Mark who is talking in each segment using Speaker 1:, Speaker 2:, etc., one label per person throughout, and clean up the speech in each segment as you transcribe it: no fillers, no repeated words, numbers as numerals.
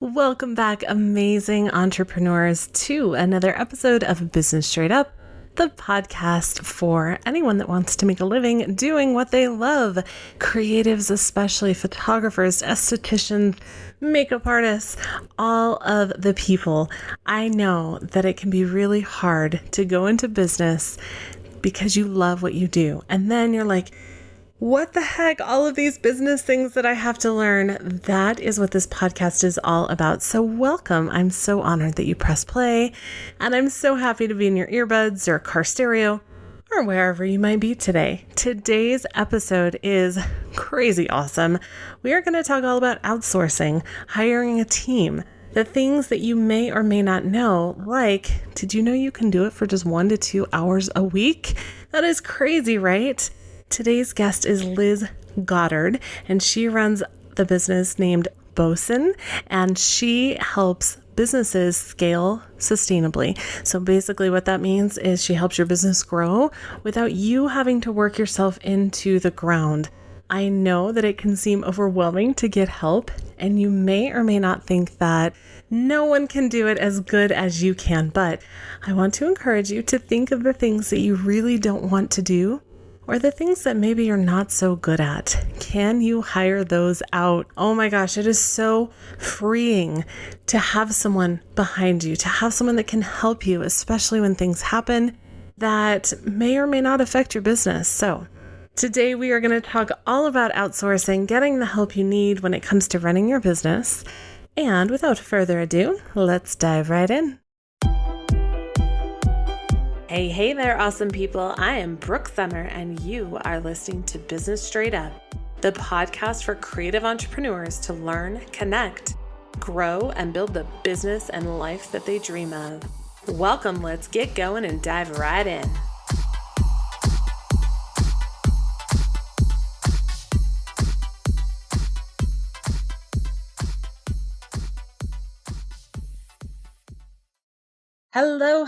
Speaker 1: Welcome back, amazing entrepreneurs, to another episode of Business Straight Up, the podcast for anyone that wants to make a living doing what they love. Creatives, especially photographers, estheticians, makeup artists, all of the people. I know that it can be really hard to go into business because you love what you do. And then you're like, what the heck? All of these business things that I have to learn. That is what this podcast is all about. So welcome. I'm so honored that you press play, and I'm so happy to be in your earbuds or car stereo or wherever you might be today. Today's episode is crazy awesome. We are going to talk all about outsourcing, hiring a team, the things that you may or may not know, like, did you know you can do it for just 1 to 2 hours a week? That is crazy, right? Today's guest is Liz Goddard, and she runs the business named Bosun, and she helps businesses scale sustainably. So basically what that means is she helps your business grow without you having to work yourself into the ground. I know that it can seem overwhelming to get help, and you may or may not think that no one can do it as good as you can, but I want to encourage you to think of the things that you really don't want to do, or the things that maybe you're not so good at. Can you hire those out? Oh my gosh, it is so freeing to have someone behind you, to have someone that can help you, especially when things happen that may or may not affect your business. So today we are going to talk all about outsourcing, getting the help you need when it comes to running your business. And without further ado, let's dive right in. Hey there, awesome people. I am Brooke Summer, and you are listening to Business Straight Up, the podcast for creative entrepreneurs to learn, connect, grow, and build the business and life that they dream of. Welcome, let's get going and dive right in.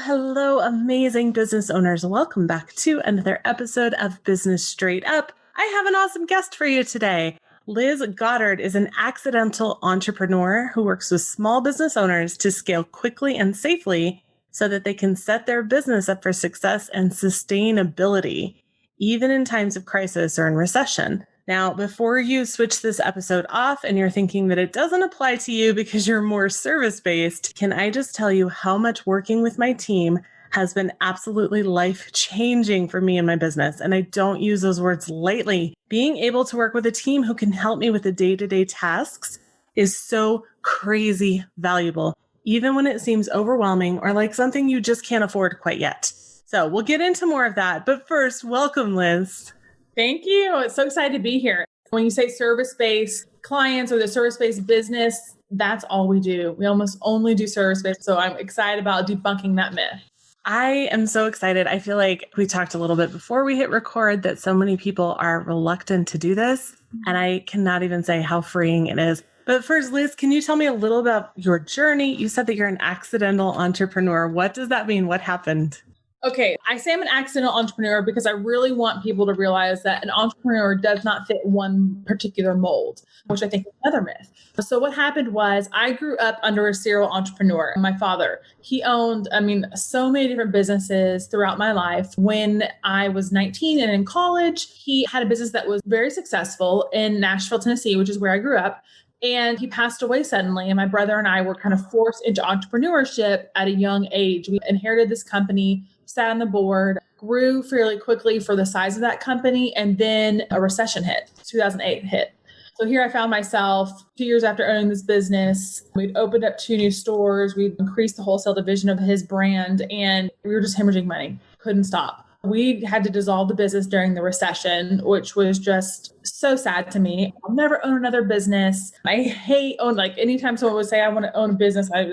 Speaker 1: Hello, amazing business owners. Welcome back to another episode of Business Straight Up. I have an awesome guest for you today. Liz Goddard is an accidental entrepreneur who works with small business owners to scale quickly and safely so that they can set their business up for success and sustainability, even in times of crisis or in recession. Now, before you switch this episode off and you're thinking that it doesn't apply to you because you're more service-based, can I just tell you how much working with my team has been absolutely life-changing for me and my business? And I don't use those words lightly. Being able to work with a team who can help me with the day-to-day tasks is so crazy valuable, even when it seems overwhelming or like something you just can't afford quite yet. So we'll get into more of that. But first, welcome, Liz.
Speaker 2: Thank you. It's so excited to be here. When you say service-based clients or the service-based business, that's all we do. We almost only do service-based. So I'm excited about debunking that myth.
Speaker 1: I am so excited. I feel like we talked a little bit before we hit record that so many people are reluctant to do this. And I cannot even say how freeing it is. But first, Liz, can you tell me a little about your journey? You said that you're an accidental entrepreneur. What does that mean? What happened?
Speaker 2: Okay, I say I'm an accidental entrepreneur because I really want people to realize that an entrepreneur does not fit one particular mold, which I think is another myth. So what happened was I grew up under a serial entrepreneur. My father, he owned, so many different businesses throughout my life. When I was 19 and in college, he had a business that was very successful in Nashville, Tennessee, which is where I grew up. And he passed away suddenly. And my brother and I were kind of forced into entrepreneurship at a young age. We inherited this company, sat on the board, grew fairly quickly for the size of that company. And then a recession hit, 2008 hit. So here I found myself 2 years after owning this business. We'd opened up 2 new stores. We'd increased the wholesale division of his brand, and we were just hemorrhaging money. Couldn't stop. We had to dissolve the business during the recession, which was just so sad to me. I'll never own another business. I hate anytime someone would say I want to own a business, I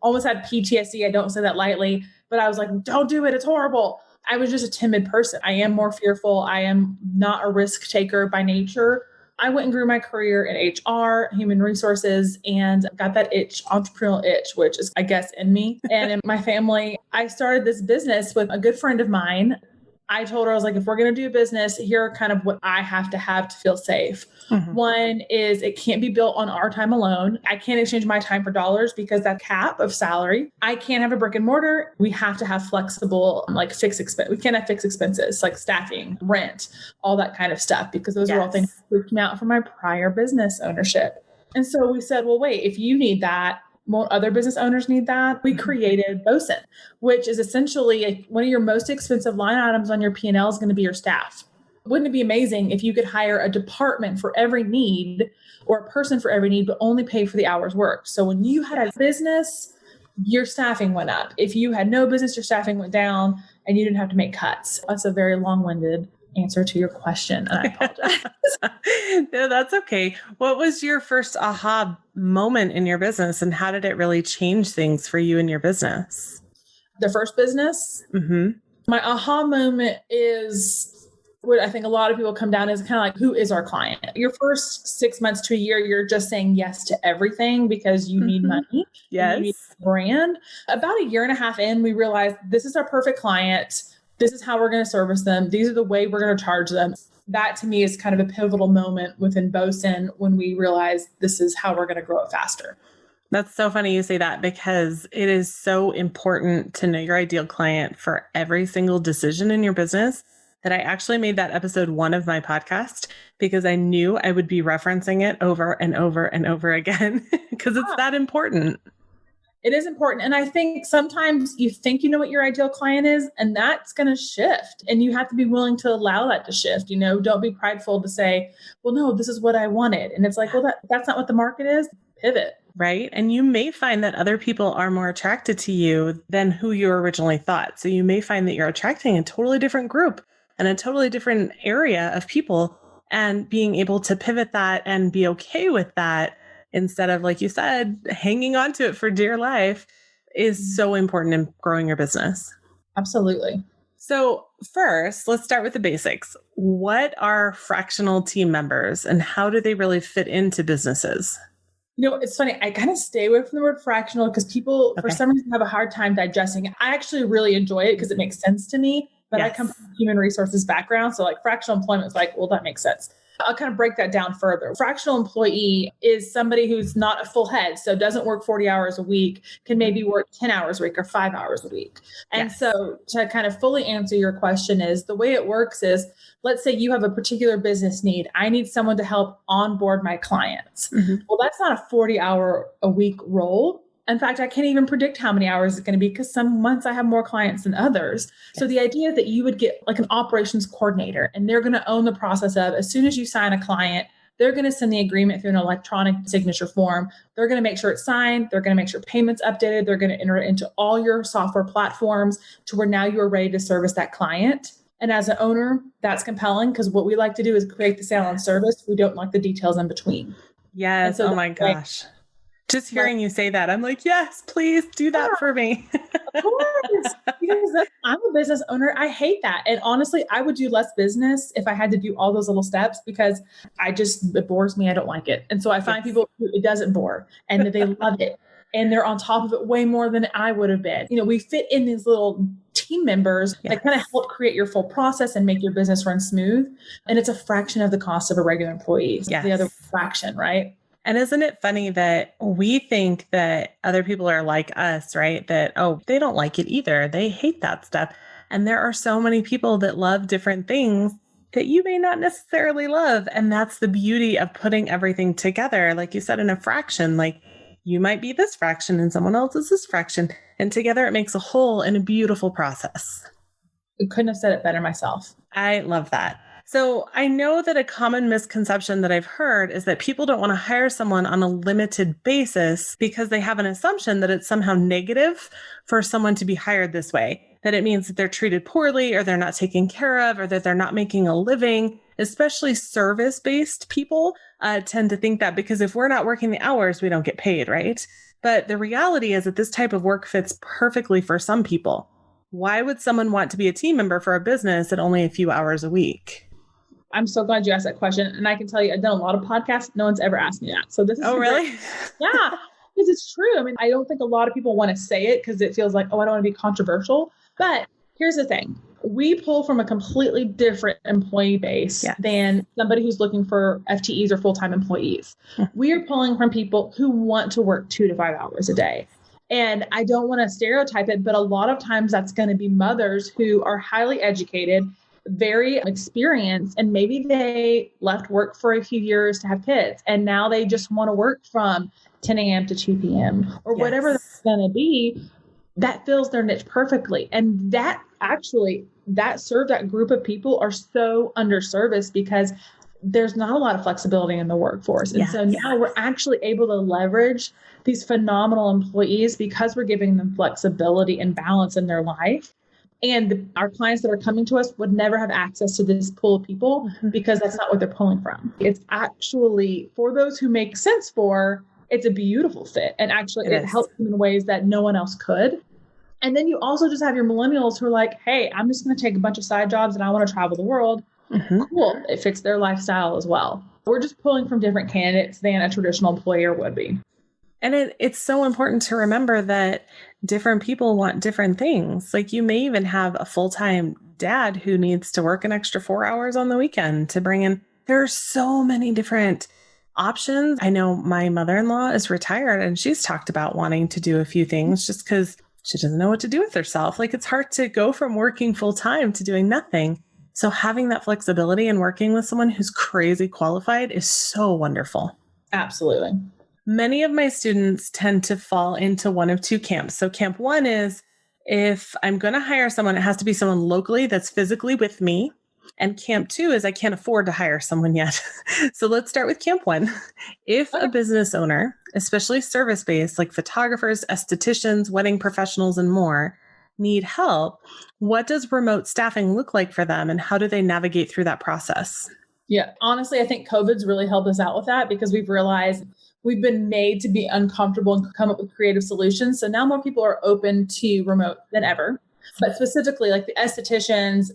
Speaker 2: almost had PTSD. I don't say that lightly, but I was like, don't do it. It's horrible. I was just a timid person. I am more fearful. I am not a risk taker by nature. I went and grew my career in HR, human resources, and got that itch, entrepreneurial itch, which is, I guess, in me and in my family. I started this business with a good friend of mine. I told her, I was like, if we're going to do business, here are kind of what I have to feel safe. Mm-hmm. One is it can't be built on our time alone. I can't exchange my time for dollars because that cap of salary. I can't have a brick and mortar. We have to have flexible, like fixed expense. We can't have fixed expenses like staffing, rent, all that kind of stuff, because those are all things that freaked me out from my prior business ownership. And so we said, well, wait, if you need that, won't other business owners need that? We created Bosun, which is essentially one of your most expensive line items on your P&L is going to be your staff. Wouldn't it be amazing if you could hire a department for every need or a person for every need, but only pay for the hours worked? So when you had a business, your staffing went up. If you had no business, your staffing went down and you didn't have to make cuts. That's a very long-winded answer to your question, and I apologize.
Speaker 1: No, that's okay. What was your first aha moment in your business, and how did it really change things for you in your business?
Speaker 2: The first business?
Speaker 1: Mm-hmm.
Speaker 2: My aha moment is what I think a lot of people come down is kind of like, who is our client? Your first 6 months to a year, you're just saying yes to everything because you need money.
Speaker 1: Yes.
Speaker 2: You need a brand. About a year and a half in, we realized this is our perfect client. This is how we're going to service them. These are the way we're going to charge them. That to me is kind of a pivotal moment within Bosun when we realized this is how we're going to grow it faster.
Speaker 1: That's so funny you say that, because it is so important to know your ideal client for every single decision in your business that I actually made that episode 1 of my podcast because I knew I would be referencing it over and over and over again because it's that important.
Speaker 2: It is important. And I think sometimes you think you know what your ideal client is, and that's going to shift. And you have to be willing to allow that to shift. Don't be prideful to say, well, no, this is what I wanted. And it's like, well, that's not what the market is. Pivot.
Speaker 1: Right. And you may find that other people are more attracted to you than who you originally thought. So you may find that you're attracting a totally different group and a totally different area of people, and being able to pivot that and be okay with that instead of, like you said, hanging on to it for dear life is so important in growing your business.
Speaker 2: Absolutely.
Speaker 1: So first, let's start with the basics. What are fractional team members and how do they really fit into businesses?
Speaker 2: It's funny. I kind of stay away from the word fractional because people, for some reason, have a hard time digesting it. I actually really enjoy it because it makes sense to me. But I come from a human resources background. So like fractional employment is like, well, that makes sense. I'll kind of break that down further. Fractional employee is somebody who's not a full head, so doesn't work 40 hours a week, can maybe work 10 hours a week or 5 hours a week. And so to kind of fully answer your question is the way it works is, let's say you have a particular business need. I need someone to help onboard my clients. Mm-hmm. Well, that's not a 40-hour a week role. In fact, I can't even predict how many hours it's going to be because some months I have more clients than others. Yes. So the idea that you would get like an operations coordinator and they're going to own the process of, as soon as you sign a client, they're going to send the agreement through an electronic signature form. They're going to make sure it's signed. They're going to make sure payments updated. They're going to enter it into all your software platforms to where now you're ready to service that client. And as an owner, that's compelling because what we like to do is create the sale and service. We don't like the details in between.
Speaker 1: Yes. So oh my gosh. Just hearing you say that, I'm like, yes, please do that for me.
Speaker 2: Of course. Because I'm a business owner. I hate that. And honestly, I would do less business if I had to do all those little steps because it bores me. I don't like it. And so I find people who it doesn't bore and that they love it. And they're on top of it way more than I would have been. We fit in these little team members that kind of help create your full process and make your business run smooth. And it's a fraction of the cost of a regular employee. So the other fraction, right?
Speaker 1: And isn't it funny that we think that other people are like us, right? That, oh, they don't like it either. They hate that stuff. And there are so many people that love different things that you may not necessarily love. And that's the beauty of putting everything together. Like you said, in a fraction, like you might be this fraction and someone else is this fraction. And together it makes a whole and a beautiful process.
Speaker 2: I couldn't have said it better myself.
Speaker 1: I love that. So I know that a common misconception that I've heard is that people don't want to hire someone on a limited basis because they have an assumption that it's somehow negative for someone to be hired this way, that it means that they're treated poorly or they're not taken care of or that they're not making a living. Especially service-based people tend to think that because if we're not working the hours, we don't get paid, right? But the reality is that this type of work fits perfectly for some people. Why would someone want to be a team member for a business at only a few hours a week?
Speaker 2: I'm so glad you asked that question. And I can tell you, I've done a lot of podcasts. No one's ever asked me that. So this is
Speaker 1: really?
Speaker 2: Yeah, because it's true. I mean, I don't think a lot of people want to say it because it feels like, oh, I don't want to be controversial. But here's the thing. we pull from a completely different employee base than somebody who's looking for FTEs or full-time employees. We are pulling from people who want to work 2 to 5 hours a day. And I don't want to stereotype it, but a lot of times that's going to be mothers who are highly educated, very experienced, and maybe they left work for a few years to have kids. And now they just want to work from 10 a.m. to 2 p.m. or whatever that's going to be. That fills their niche perfectly. And that served that group of people are so underserviced because there's not a lot of flexibility in the workforce. And so now we're actually able to leverage these phenomenal employees because we're giving them flexibility and balance in their life. And our clients that are coming to us would never have access to this pool of people because that's not what they're pulling from. It's actually, for those who make sense for, it's a beautiful fit. And actually it helps them in ways that no one else could. And then you also just have your millennials who are like, hey, I'm just going to take a bunch of side jobs and I want to travel the world. Cool. It fits their lifestyle as well. We're just pulling from different candidates than a traditional employer would be.
Speaker 1: And it's so important to remember that different people want different things. Like you may even have a full-time dad who needs to work an extra 4 hours on the weekend to bring in. There are so many different options. I know my mother-in-law is retired and she's talked about wanting to do a few things just because she doesn't know what to do with herself. Like it's hard to go from working full-time to doing nothing. So having that flexibility and working with someone who's crazy qualified is so wonderful.
Speaker 2: Absolutely.
Speaker 1: Many of my students tend to fall into one of two camps. So camp one is if I'm going to hire someone, it has to be someone locally that's physically with me. And camp two is I can't afford to hire someone yet. So let's start with camp one. If a business owner, especially service-based, like photographers, estheticians, wedding professionals, and more, need help, what does remote staffing look like for them and how do they navigate through that process?
Speaker 2: Yeah, honestly, I think COVID's really helped us out with that because we've realized we've been made to be uncomfortable and come up with creative solutions. So now more people are open to remote than ever. But specifically like the estheticians,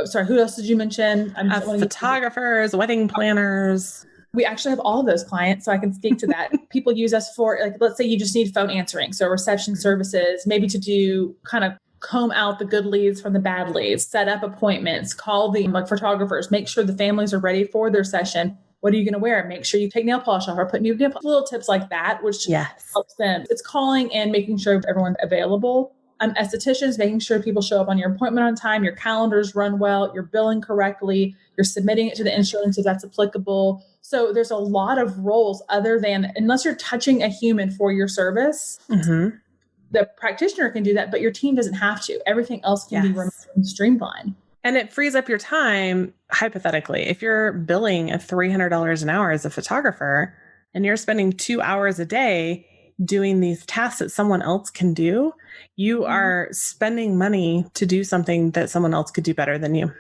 Speaker 2: sorry, who else did you mention?
Speaker 1: Photographers, wedding planners.
Speaker 2: We actually have all of those clients, so I can speak to that. People use us for, like, let's say you just need phone answering. So reception services, maybe to do kind of comb out the good leads from the bad leads, set up appointments, call the photographers, make sure the families are ready for their session. What are you going to wear? Make sure you take nail polish off or put new nail polish. Little tips like that, which helps them. It's calling and making sure everyone's available. Estheticians, making sure people show up on your appointment on time, your calendars run well, you're billing correctly, you're submitting it to the insurance if that's applicable. So there's a lot of roles other than, unless you're touching a human for your service, the practitioner can do that, but your team doesn't have to. Everything else can be remote and streamlined.
Speaker 1: And it frees up your time, hypothetically. If you're billing at $300 an hour as a photographer and you're spending 2 hours a day doing these tasks that someone else can do, you are spending money to do something that someone else could do better than you.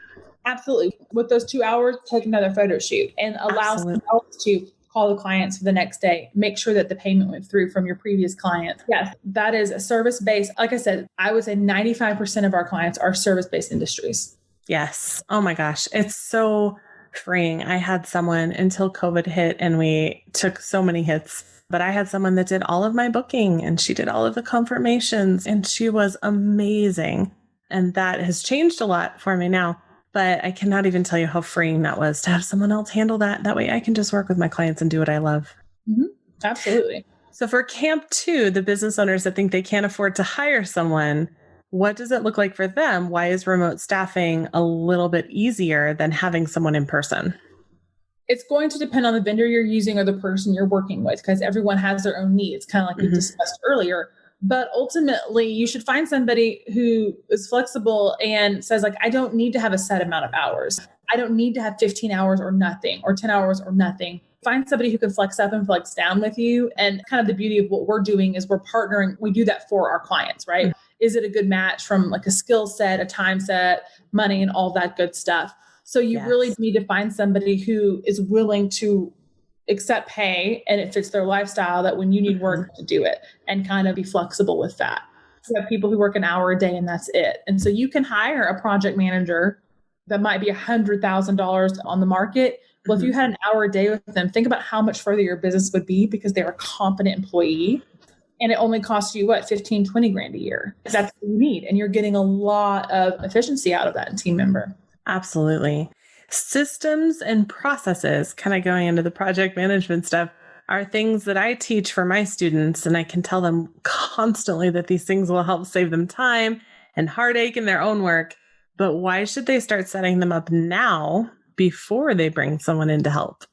Speaker 2: Absolutely. With those 2 hours, take another photo shoot and allow someone else to call the clients for the next day. Make sure that the payment went through from your previous client. Yes, that is a service-based. Like I said, I would say 95% of our clients are service-based industries.
Speaker 1: Yes. Oh my gosh. It's so freeing. I had someone until COVID hit and we took so many hits, but I had someone that did all of my booking and she did all of the confirmations and she was amazing. And that has changed a lot for me now, but I cannot even tell you how freeing that was to have someone else handle that. That way I can just work with my clients and do what I love.
Speaker 2: Absolutely.
Speaker 1: So for camp two, the business owners that think they can't afford to hire someone, what does it look like for them? Why is remote staffing a little bit easier than having someone in person?
Speaker 2: It's going to depend on the vendor you're using or the person you're working with, because everyone has their own needs, kind of like we discussed earlier. But ultimately, you should find somebody who is flexible and says, like, I don't need to have a set amount of hours. I don't need to have 15 hours or nothing, or 10 hours or nothing. Find somebody who can flex up and flex down with you. And kind of the beauty of what we're doing is we're partnering. We do that for our clients, right? Is it a good match from like a skill set, a time set, money, and all that good stuff? So you really need to find somebody who is willing to accept pay and it fits their lifestyle, that when you need work to do it, and kind of be flexible with that. You have people who work an hour a day and that's it. And so you can hire a project manager that might be $100,000 on the market. Well, if you had an hour a day with them, think about how much further your business would be because they're a competent employee. And it only costs you what, 15, 20 grand a year. That's what you need. And you're getting a lot of efficiency out of that team member.
Speaker 1: Absolutely. Systems and processes, kind of going into the project management stuff, are things that I teach for my students. And I can tell them constantly that these things will help save them time and heartache in their own work. But why should they start setting them up now before they bring someone in to help?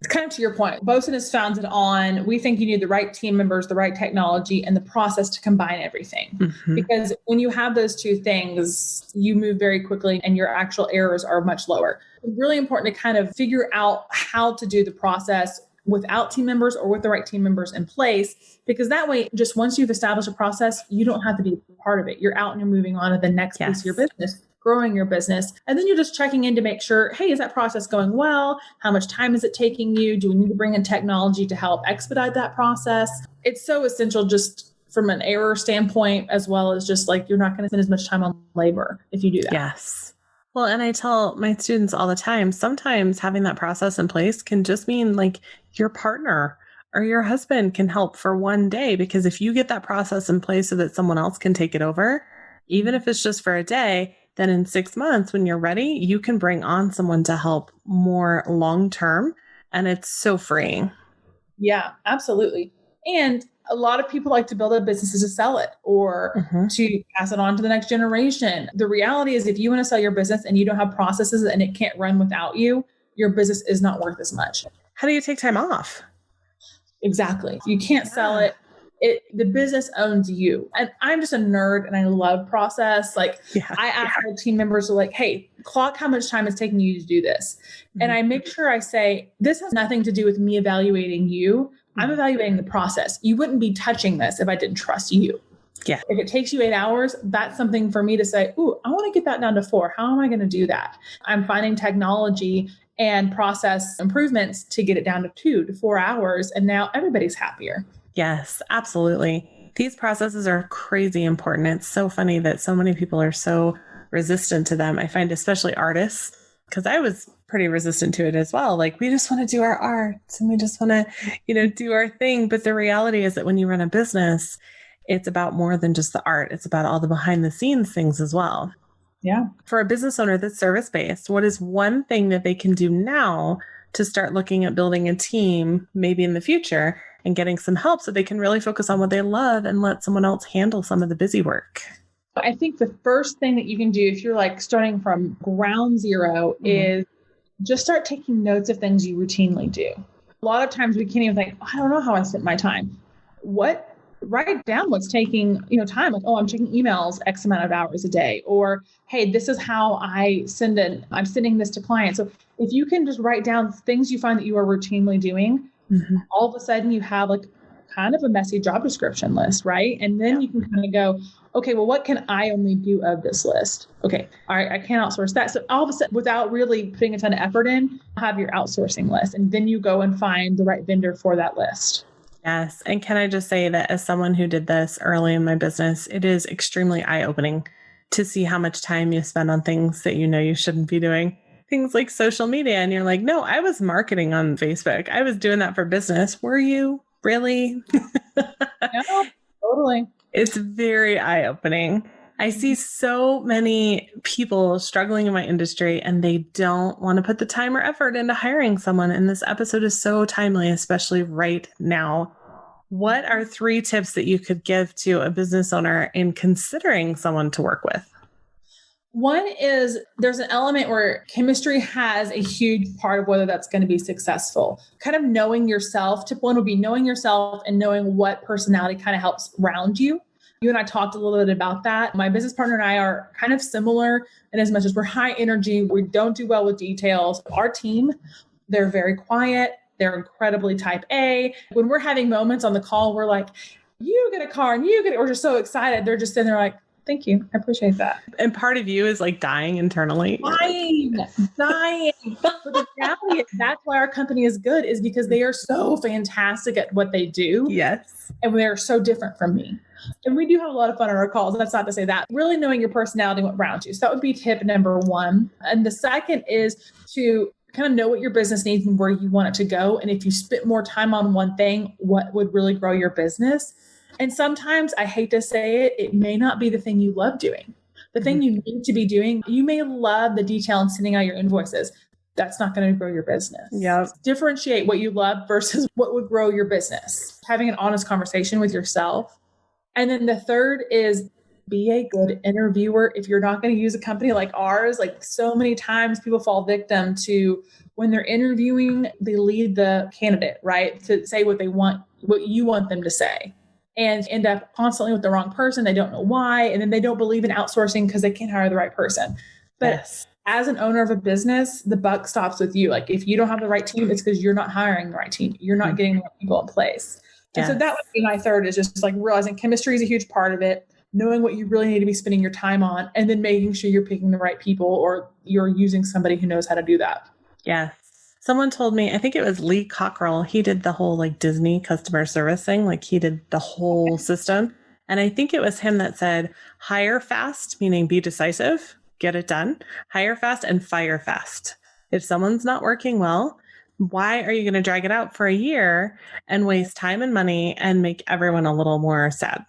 Speaker 2: It's kind of to your point. Bosun is founded on, we think you need the right team members, the right technology, and the process to combine everything. Mm-hmm. Because when you have those two things, you move very quickly and your actual errors are much lower. It's really important to kind of figure out how to do the process without team members or with the right team members in place, because that way, just once you've established a process, you don't have to be part of it. You're out and you're moving on to the next piece of your business, growing your business. And then you're just checking in to make sure, hey, is that process going well? How much time is it taking you? Do we need to bring in technology to help expedite that process? It's so essential just from an error standpoint, as well as just like, you're not going to spend as much time on labor if you do that.
Speaker 1: Yes. Well, and I tell my students all the time, sometimes having that process in place can just mean like your partner or your husband can help for one day, because if you get that process in place so that someone else can take it over, even if it's just for a day, then in 6 months, when you're ready, you can bring on someone to help more long-term. And it's so freeing.
Speaker 2: Yeah, absolutely. And a lot of people like to build a business to sell it or to pass it on to the next generation. The reality is, if you want to sell your business and you don't have processes and it can't run without you, your business is not worth as much.
Speaker 1: How do you take time off?
Speaker 2: Exactly. You can't sell it. The business owns you. And I'm just a nerd and I love process. Like I ask my team members, like, hey, clock how much time it's taking you to do this. And I make sure I say, this has nothing to do with me evaluating you. I'm evaluating the process. You wouldn't be touching this if I didn't trust you.
Speaker 1: Yeah.
Speaker 2: If it takes you 8 hours, that's something for me to say, ooh, I want to get that down to 4. How am I going to do that? I'm finding technology and process improvements to get it down to 2 to 4 hours. And now everybody's happier.
Speaker 1: Yes, absolutely. These processes are crazy important. It's so funny that so many people are so resistant to them. I find especially artists, because I was pretty resistant to it as well. Like, we just want to do our art and we just want to, do our thing. But the reality is that when you run a business, it's about more than just the art. It's about all the behind the scenes things as well.
Speaker 2: Yeah.
Speaker 1: For a business owner that's service-based, what is one thing that they can do now to start looking at building a team, maybe in the future, and getting some help so they can really focus on what they love and let someone else handle some of the busy work?
Speaker 2: I think the first thing that you can do if you're like starting from ground zero is just start taking notes of things you routinely do. A lot of times we can't even think, I don't know how I spent my time. Write down what's taking, time. Like, I'm checking emails X amount of hours a day, or, hey, this is how I'm sending this to clients. So if you can just write down things you find that you are routinely doing, all of a sudden you have like kind of a messy job description list, right? And then you can kind of go, okay, well, what can I only do of this list? Okay, all right, I can't outsource that. So all of a sudden, without really putting a ton of effort in, have your outsourcing list. And then you go and find the right vendor for that list.
Speaker 1: Yes. And can I just say that as someone who did this early in my business, it is extremely eye-opening to see how much time you spend on things that you shouldn't be doing. Things like social media. And you're like, no, I was marketing on Facebook. I was doing that for business. Were you really?
Speaker 2: Yeah, totally.
Speaker 1: It's very eye-opening. I see so many people struggling in my industry and they don't want to put the time or effort into hiring someone. And this episode is so timely, especially right now. What are 3 tips that you could give to a business owner in considering someone to work with?
Speaker 2: One is there's an element where chemistry has a huge part of whether that's going to be successful. Kind of knowing yourself. Tip 1 would be knowing yourself and knowing what personality kind of helps round you. You and I talked a little bit about that. My business partner and I are kind of similar in as much as we're high energy. We don't do well with details. Our team, they're very quiet. They're incredibly type A. When we're having moments on the call, we're like, you get a car and we're just so excited. They're just sitting there like, thank you. I appreciate that.
Speaker 1: And part of you is like dying internally.
Speaker 2: Dying. But the reality is that's why our company is good, is because they are so fantastic at what they do.
Speaker 1: Yes.
Speaker 2: And they're so different from me. And we do have a lot of fun on our calls. That's not to say that. Really knowing your personality and what rounds you. So that would be tip number 1. And the second is to kind of know what your business needs and where you want it to go. And if you spend more time on one thing, what would really grow your business? And sometimes, I hate to say it, it may not be the thing you love doing. The thing you need to be doing, you may love the detail and sending out your invoices. That's not going to grow your business.
Speaker 1: Yep.
Speaker 2: Differentiate what you love versus what would grow your business. Having an honest conversation with yourself. And then the third is be a good interviewer. If you're not going to use a company like ours, like so many times people fall victim to when they're interviewing, they lead the candidate, right? To say what they want, what you want them to say, and end up constantly with the wrong person. They don't know why. And then they don't believe in outsourcing because they can't hire the right person. But as an owner of a business, the buck stops with you. Like if you don't have the right team, it's because you're not hiring the right team. You're not getting the right people in place. And so that would be my third, is just like realizing chemistry is a huge part of it, knowing what you really need to be spending your time on, and then making sure you're picking the right people or you're using somebody who knows how to do that.
Speaker 1: Yeah. Someone told me, I think it was Lee Cockrell, he did the whole like Disney customer service thing. Like he did the whole system. And I think it was him that said, hire fast, meaning be decisive, get it done, hire fast and fire fast. If someone's not working well, why are you going to drag it out for a year and waste time and money and make everyone a little more sad?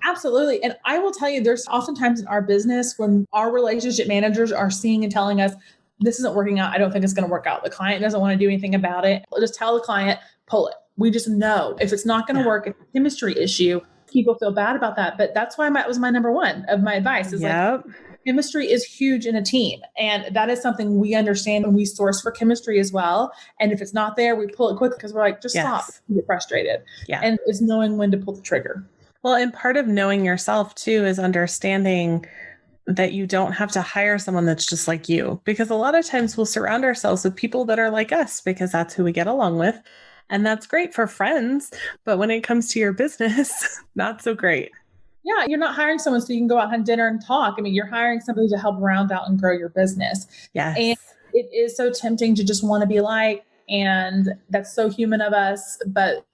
Speaker 2: Absolutely. And I will tell you, there's oftentimes in our business when our relationship managers are seeing and telling us, this isn't working out, I don't think it's going to work out. The client doesn't want to do anything about it. We'll just tell the client, pull it. We just know if it's not going to work, it's a chemistry issue. People feel bad about that. But that's why that was my number one of my advice is like, chemistry is huge in a team. And that is something we understand when we source for chemistry as well. And if it's not there, we pull it quick because we're like, just stop. You get frustrated. And it's knowing when to pull the trigger.
Speaker 1: Well, and part of knowing yourself too is understanding that you don't have to hire someone that's just like you, because a lot of times we'll surround ourselves with people that are like us because that's who we get along with. And that's great for friends. But when it comes to your business, not so great.
Speaker 2: Yeah, you're not hiring someone so you can go out and have dinner and talk. I mean, you're hiring somebody to help round out and grow your business.
Speaker 1: Yes.
Speaker 2: And it is so tempting to just want to be like, and that's so human of us. But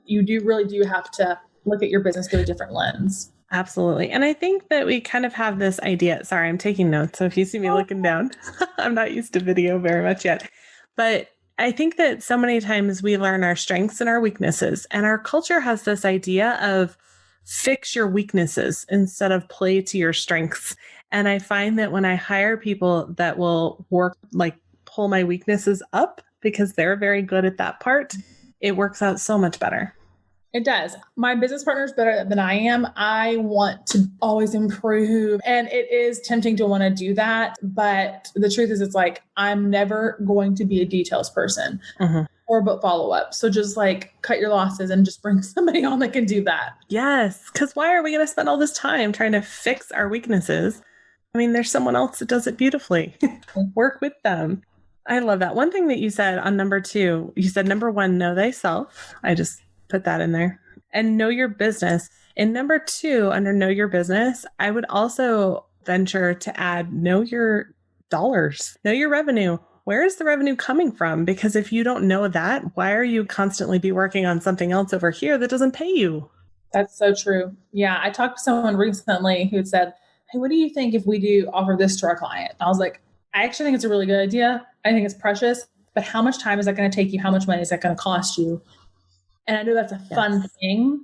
Speaker 2: you really do have to look at your business through a different lens.
Speaker 1: Absolutely. And I think that we kind of have this idea. Sorry, I'm taking notes. So if you see me looking down, I'm not used to video very much yet. But I think that so many times we learn our strengths and our weaknesses. And our culture has this idea of fix your weaknesses instead of play to your strengths. And I find that when I hire people that will work, like pull my weaknesses up because they're very good at that part, it works out so much better.
Speaker 2: It does. My business partner is better than I am. I want to always improve, and it is tempting to want to do that. But the truth is, it's like, I'm never going to be a details person or but follow up. So just like cut your losses and just bring somebody on that can do that.
Speaker 1: Yes. Because why are we going to spend all this time trying to fix our weaknesses? I mean, there's someone else that does it beautifully. Work with them. I love that. One thing that you said on number 2, you said number 1, know thyself. I just put that in there. And know your business. In number 2, under know your business, I would also venture to add know your dollars, know your revenue. Where is the revenue coming from? Because if you don't know that, why are you constantly be working on something else over here that doesn't pay you?
Speaker 2: That's so true. Yeah. I talked to someone recently who had said, hey, what do you think if we do offer this to our client? I was like, I actually think it's a really good idea. I think it's precious, but how much time is that going to take you? How much money is that going to cost you? And I know that's a fun thing.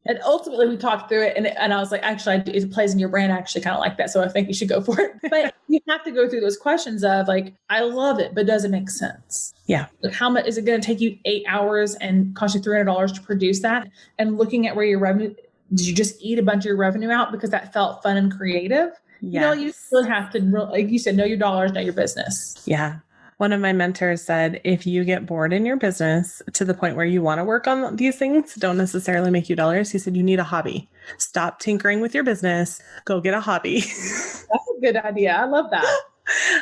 Speaker 2: And ultimately we talked through it and I was like, actually, it plays in your brand. I actually kind of like that. So I think you should go for it. But you have to go through those questions of like, I love it, but does it make sense?
Speaker 1: Yeah.
Speaker 2: Like how much is it going to take you 8 hours and cost you $300 to produce that? And looking at where your revenue, did you just eat a bunch of your revenue out because that felt fun and creative? Yes. You know, you still have to, like you said, know your dollars, know your business.
Speaker 1: Yeah. One of my mentors said, if you get bored in your business to the point where you want to work on these things, don't necessarily make you dollars. He said, you need a hobby. Stop tinkering with your business. Go get a hobby.
Speaker 2: That's a good idea. I love that.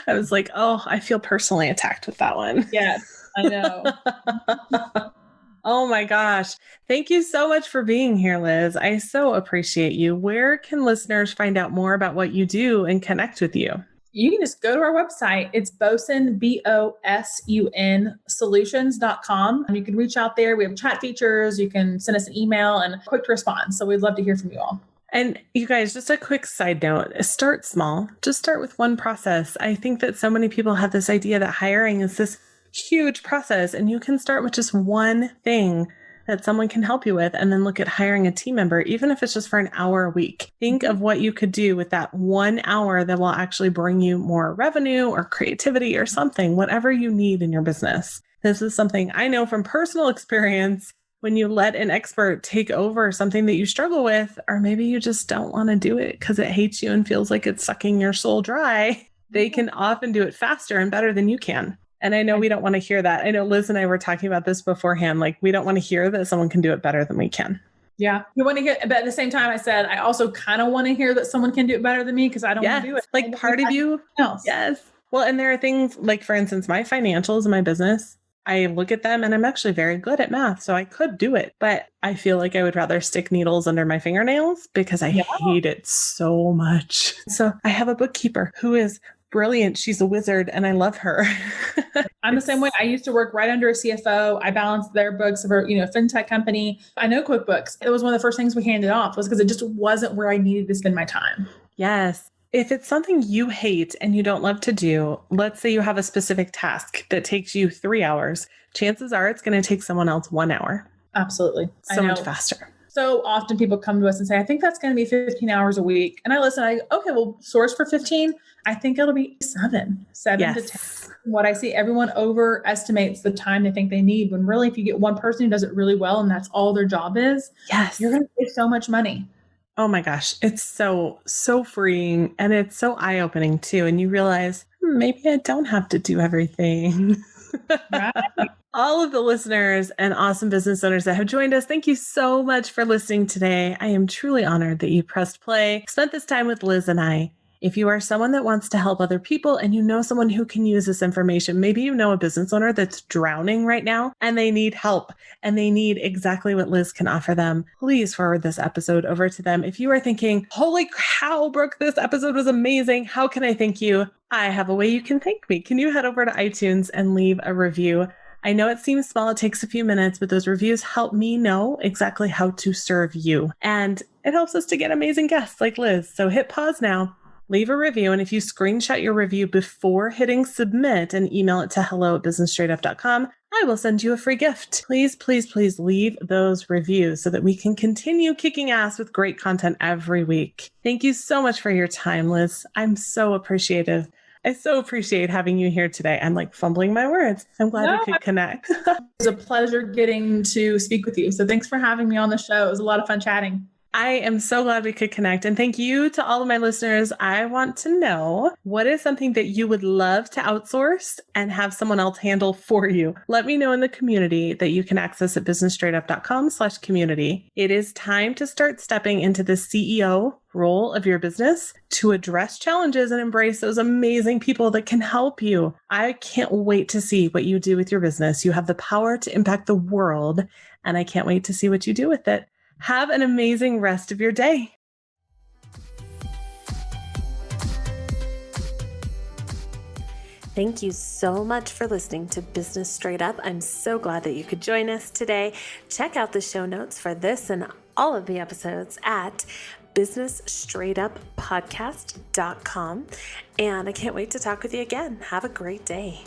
Speaker 1: I was like, oh, I feel personally attacked with that one.
Speaker 2: Yes, I know.
Speaker 1: Oh my gosh. Thank you so much for being here, Liz. I so appreciate you. Where can listeners find out more about what you do and connect with you?
Speaker 2: You can just go to our website. It's Bosun, BOSUN solutions.com. You can reach out there. We have chat features. You can send us an email and quick to respond. So we'd love to hear from you all.
Speaker 1: And you guys, just a quick side note, start small. Just start with one process. I think that so many people have this idea that hiring is this huge process and you can start with just one thing that someone can help you with, and then look at hiring a team member, even if it's just for an hour a week. Think of what you could do with that 1 hour that will actually bring you more revenue or creativity or something, whatever you need in your business. This is something I know from personal experience. When you let an expert take over something that you struggle with, or maybe you just don't want to do it because it hates you and feels like it's sucking your soul dry, they can often do it faster and better than you can. And I know we don't want to hear that. I know Liz and I were talking about this beforehand. Like, we don't want to hear that someone can do it better than we can.
Speaker 2: Yeah. You want to hear, but at the same time, I said, I also kind of want to hear that someone can do it better than me because I don't want to do it.
Speaker 1: Like part of you.
Speaker 2: Else.
Speaker 1: Yes. Well, and there are things like, for instance, my financials in my business, I look at them and I'm actually very good at math. So I could do it, but I feel like I would rather stick needles under my fingernails because I hate it so much. So I have a bookkeeper who is brilliant. She's a wizard and I love her.
Speaker 2: I'm the same way. I used to work right under a CFO. I balanced their books for, a fintech company. I know QuickBooks. It was one of the first things we handed off was because it just wasn't where I needed to spend my time.
Speaker 1: Yes. If it's something you hate and you don't love to do, let's say you have a specific task that takes you 3 hours, chances are it's going to take someone else 1 hour.
Speaker 2: Absolutely.
Speaker 1: So much faster.
Speaker 2: So often people come to us and say, I think that's going to be 15 hours a week. And I listen, I go, okay, well, source for 15. I think it'll be 7 to 10. What I see, everyone overestimates the time they think they need, when really, if you get one person who does it really well and that's all their job is, you're going to save so much money.
Speaker 1: Oh my gosh. It's so freeing. And it's so eye-opening too. And you realize, maybe I don't have to do everything. Right. All of the listeners and awesome business owners that have joined us, thank you so much for listening today. I am truly honored that you pressed play, spent this time with Liz and I. If you are someone that wants to help other people and you know someone who can use this information, maybe you know a business owner that's drowning right now and they need help and they need exactly what Liz can offer them, please forward this episode over to them. If you are thinking, holy cow, Brooke, this episode was amazing. How can I thank you? I have a way you can thank me. Can you head over to iTunes and leave a review? I know it seems small, it takes a few minutes, but those reviews help me know exactly how to serve you. And it helps us to get amazing guests like Liz. So hit pause now. Leave a review, and if you screenshot your review before hitting submit and email it to hello@businessstraightup.com, I will send you a free gift. Please, please, please leave those reviews so that we can continue kicking ass with great content every week. Thank you so much for your time, Liz. I'm so appreciative. I so appreciate having you here today. I'm like fumbling my words. I'm glad we could connect.
Speaker 2: It was a pleasure getting to speak with you. So thanks for having me on the show. It was a lot of fun chatting.
Speaker 1: I am so glad we could connect. And thank you to all of my listeners. I want to know, what is something that you would love to outsource and have someone else handle for you? Let me know in the community that you can access at businessstraightup.com/community. It is time to start stepping into the CEO role of your business to address challenges and embrace those amazing people that can help you. I can't wait to see what you do with your business. You have the power to impact the world, and I can't wait to see what you do with it. Have an amazing rest of your day. Thank you so much for listening to Business Straight Up. I'm so glad that you could join us today. Check out the show notes for this and all of the episodes at businessstraightuppodcast.com. And I can't wait to talk with you again. Have a great day.